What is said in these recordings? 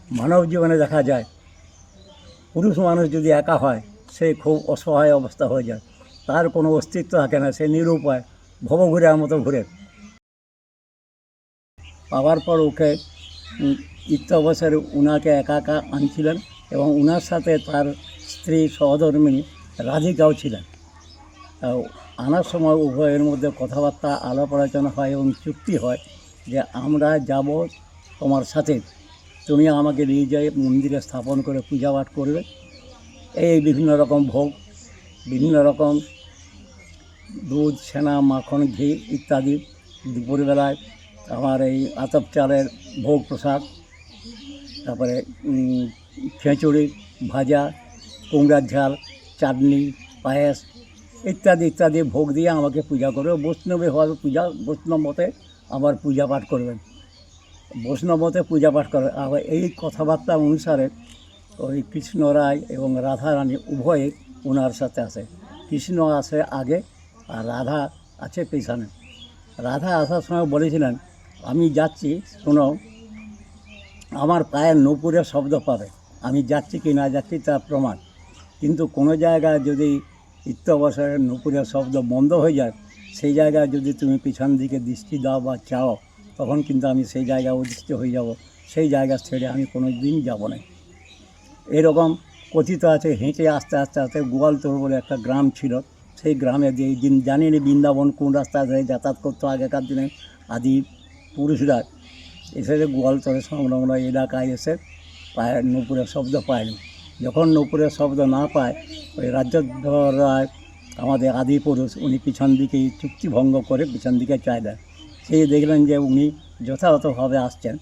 মানব জীবনে দেখা যায় পুরুষ মানুষ যদি একা হয় সে খুব অসহায় অবস্থা হয়ে যায়, তার কোনো অস্তিত্ব থাকে না, সে নিরুপায় ভবঘুরের মতো ঘুরে। পাওয়ার পর ওকে ইত্যা অবসরে উনাকে একা একা আনছিলেন এবং উনার সাথে তার স্ত্রী সহধর্মিণী রাধিকাও ছিলেন। আনার সময় উভয়ের মধ্যে কথাবার্তা আলাপ আলোচনা হয় এবং চুক্তি হয় যে আমরা যাব তোমার সাথে, তুমি আমাকে নিয়ে যাই মন্দিরে স্থাপন করে পূজা পাঠ করবে। এই বিভিন্ন রকম ভোগ, বিভিন্ন রকম দুধ, ছানা, মাখন, ঘি ইত্যাদি, দুপুরবেলায় আমার এই আতপ চালের ভোগ প্রসাদ, তারপরে খিচুড়ি, ভাজা, কুমড়ার ঝাল, চাটনি, পায়েস ইত্যাদি ইত্যাদি ভোগ দিয়ে আমাকে পূজা করবে। বৈষ্ণবীভাবে পূজা, বৈষ্ণব মতে আবার পূজা পাঠ করবেন, বৈষ্ণব মতে পূজা পাঠ করবেন। আবার এই কথাবার্তা অনুসারে ওই কৃষ্ণ রায় এবং রাধা রানী উভয়ে ওনার সাথে আসে। কৃষ্ণ আসে আগে আর রাধা আছে পেছনে। রাধা আসার সময় বলেছিলেন, আমি যাচ্ছি, শোনো, আমার পায়ের নূপুরের শব্দ পাবে, আমি যাচ্ছি কি না যাচ্ছি তার প্রমাণ। কিন্তু কোনো জায়গায় যদি ইত্য অবসরের নূপুরের শব্দ বন্ধ হয়ে যায়, সেই জায়গায় যদি তুমি পিছন দিকে দৃষ্টি দাও বা চাও, তখন কিন্তু আমি সেই জায়গায় অদৃষ্ট হয়ে যাব, সেই জায়গা ছেড়ে আমি কোনো দিন যাব না। এরকম কথিত আছে। হেঁটে আস্তে আস্তে আস্তে গোয়ালতোড় বলে একটা গ্রাম ছিল, সেই গ্রামে দিয়ে জানি না বৃন্দাবন কোন রাস্তা ধরে যাতায়াত করতো আগেকার দিনে আদি পুরুষরা, এসে গোয়ালতোড়ে সংলগ্ন এলাকায় এসে পায়ের নূপুরের শব্দ পায়নি। যখন নূপুরের শব্দ না পায়, ওই রাজ্যধর রায়, আমাদের আদি পুরুষ, উনি পিছন দিকে চুক্তি ভঙ্গ করে পিছন দিকে চায় দেন। সেই দেখলেন যে উনি যথাযথভাবে আসছেন,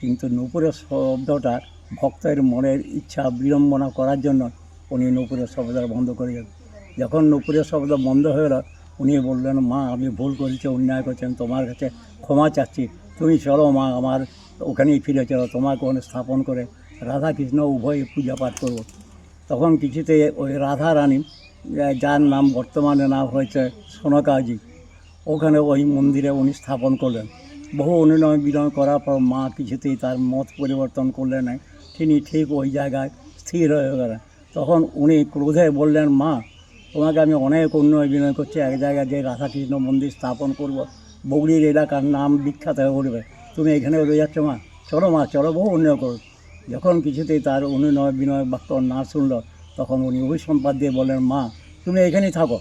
কিন্তু নূপুরের শব্দটা ভক্তের মনের ইচ্ছা বিড়ম্বনা করার জন্য উনি নূপুরের শব্দ বন্ধ করে দেন। যখন নূপুরের শব্দ বন্ধ হয়ে গেল, উনি বললেন, মা আমি ভুল করেছি, অন্যায় করছেন, তোমার কাছে ক্ষমা চাচ্ছি, তুমি চলো মা, আমার ওখানেই ফিরে চলো, তোমাকে ওখানে স্থাপন করে রাধা কৃষ্ণ উভয় পূজা পাঠ করবো। তখন কিছুতে ওই রাধা রানী, যার নাম বর্তমানে নাম হয়েছে সোনাকাজি, ওখানে ওই মন্দিরে উনি স্থাপন করলেন। বহু অনুনয় বিনয় করার পর মা কিছুতেই তার মত পরিবর্তন করলেন না, তিনি ঠিক ওই জায়গায় স্থির হয়ে গেলেন। তখন উনি ক্রোধে বললেন, মা তোমাকে আমি অনেক অনুনয় বিনয় করছি, এক জায়গায় যে রাধাকৃষ্ণ মন্দির স্থাপন করব, বগড়ির এলাকার নাম বিখ্যাত হয়ে উঠবে, তুমি এখানে রয়ে যাচ্ছ মা, চলো মা চলো, বহু অনুনয় করো। যখন কিছুতেই তার অনুনয় বিনয় বাক্য না শুনল, তখন উনি অভিসম্পাদ দিয়ে বললেন, মা তুমি এখানেই থাকো,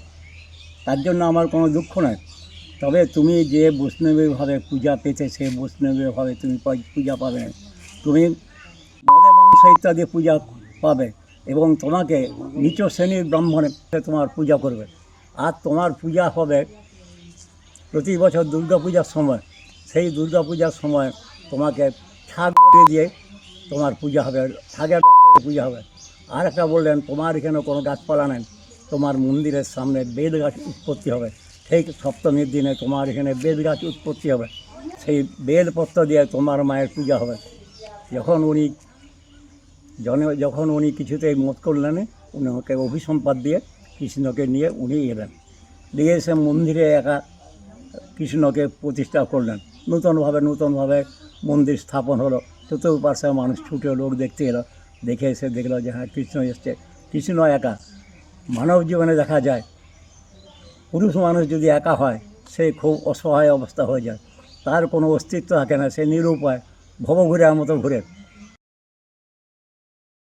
তার জন্য আমার কোনো দুঃখ নয়, তবে তুমি যে বৈষ্ণবীভাবে পূজা পেতে সেই বৈষ্ণবীভাবে তুমি পূজা পাবে না, তুমি মদে মাংস ইত্যাদি পূজা পাবে এবং তোমাকে নিচ শ্রেণীর ব্রাহ্মণে তোমার পূজা করবে। আর তোমার পূজা হবে প্রতি বছর দুর্গা পূজার সময়, সেই দুর্গা পূজার সময় তোমাকে ছাগ করে দিয়ে তোমার পূজা হবে, ছাগের পূজা হবে। আর একটা বললেন, তোমার এখানে কোনো গাছপালা নেই, তোমার মন্দিরের সামনে বেল গাছ উৎপত্তি হবে, ঠিক সপ্তমীর দিনে তোমার এখানে বেল গাছ উৎপত্তি হবে, সেই বেলপত্র দিয়ে তোমার মায়ের পূজা হবে। যখন উনি কিছুতেই মত করলেন, উনি ওকে অভিসম্পাদ দিয়ে কৃষ্ণকে নিয়ে উনি এলেন, দিয়ে এসে মন্দিরে একা কৃষ্ণকে প্রতিষ্ঠা করলেন। নূতনভাবে মন্দির স্থাপন হলো, চতুর্পাশে মানুষ ছুটে লোক দেখতে এলো, দেখে এসে দেখলো যে হ্যাঁ কৃষ্ণ এসছে। কৃষ্ণ একা। মানব জীবনে দেখা যায় পুরুষ মানুষ যদি একা হয় সে খুব অসহায় অবস্থা হয়ে যায়, তার কোনো অস্তিত্ব থাকে না, সে নিরুপায় ভবঘুরের মতো ঘুরে।